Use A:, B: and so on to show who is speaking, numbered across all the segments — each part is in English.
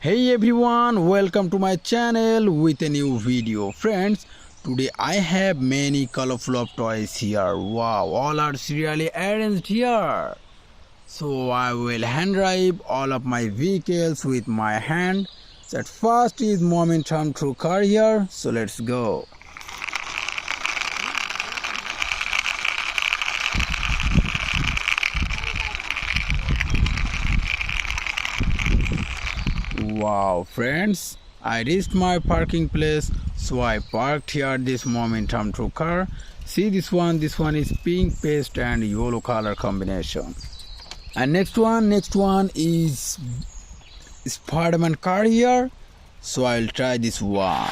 A: Hey everyone, welcome to my channel with a new video. Friends, today I have many colorful of toys here. Wow, all are serially arranged here. So I will hand drive all of my vehicles with my hand. That first is momentum through car here. So let's go. Wow friends, I reached my parking place, so I parked here this momentum through car. See this one is pink paste and yellow color combination. And next one is Spider-Man car here, so I'll try this one.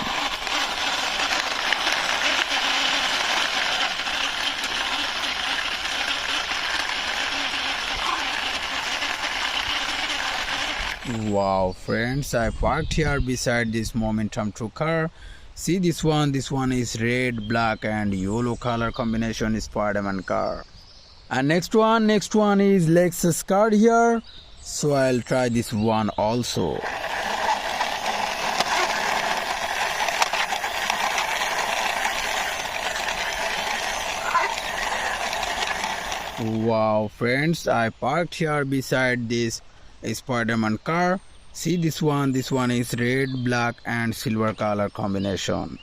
A: Wow friends, I parked here beside this momentum through car. See this one is red, black and yellow color combination Spider-Man car. And next one is Lexus car here, so I'll try this one also. Wow friends, I parked here beside this Spider-Man car. See this one is red, black and silver color combination.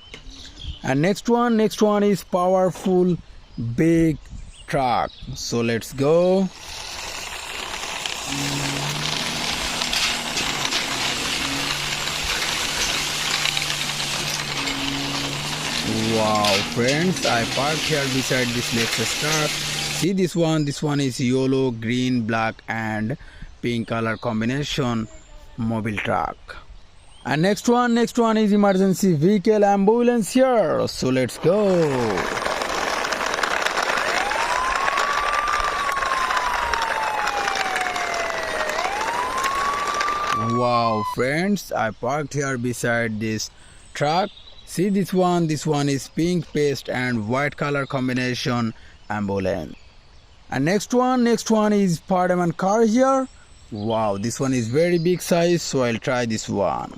A: And next one is powerful big truck. So let's go. Wow friends, I parked here beside this Lexus truck. See this one is yellow, green, black and pink color combination Mobil Truck. And next one is emergency vehicle ambulance here. So let's go. Wow friends, I parked here beside this truck. See this one is pink paste and white color combination ambulance. And next one is Spider-Man car here. Wow, this one is very big size, so I'll try this one.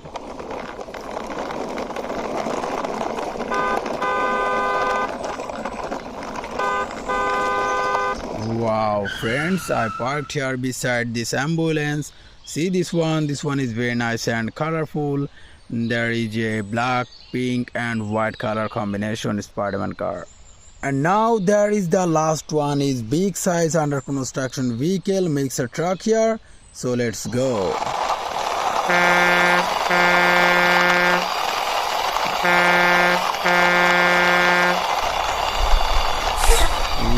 A: Wow friends, I parked here beside this ambulance. See this one is very nice and colorful. There is a black, pink and white color combination Spider-Man car. And now there is the last one is big size under construction vehicle mixer truck here. So let's go.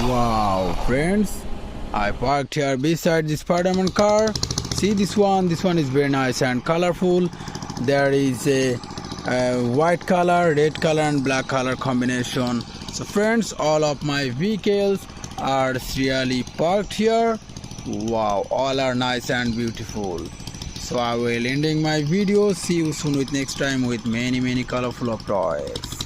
A: Wow friends, I parked here beside the Spider-Man car. See this one is very nice and colorful. There is a white color, red color and black color combination. So friends, all of my vehicles are serially parked here. Wow, all are nice and beautiful. So I will ending my video. See you soon with next time with many colorful of toys.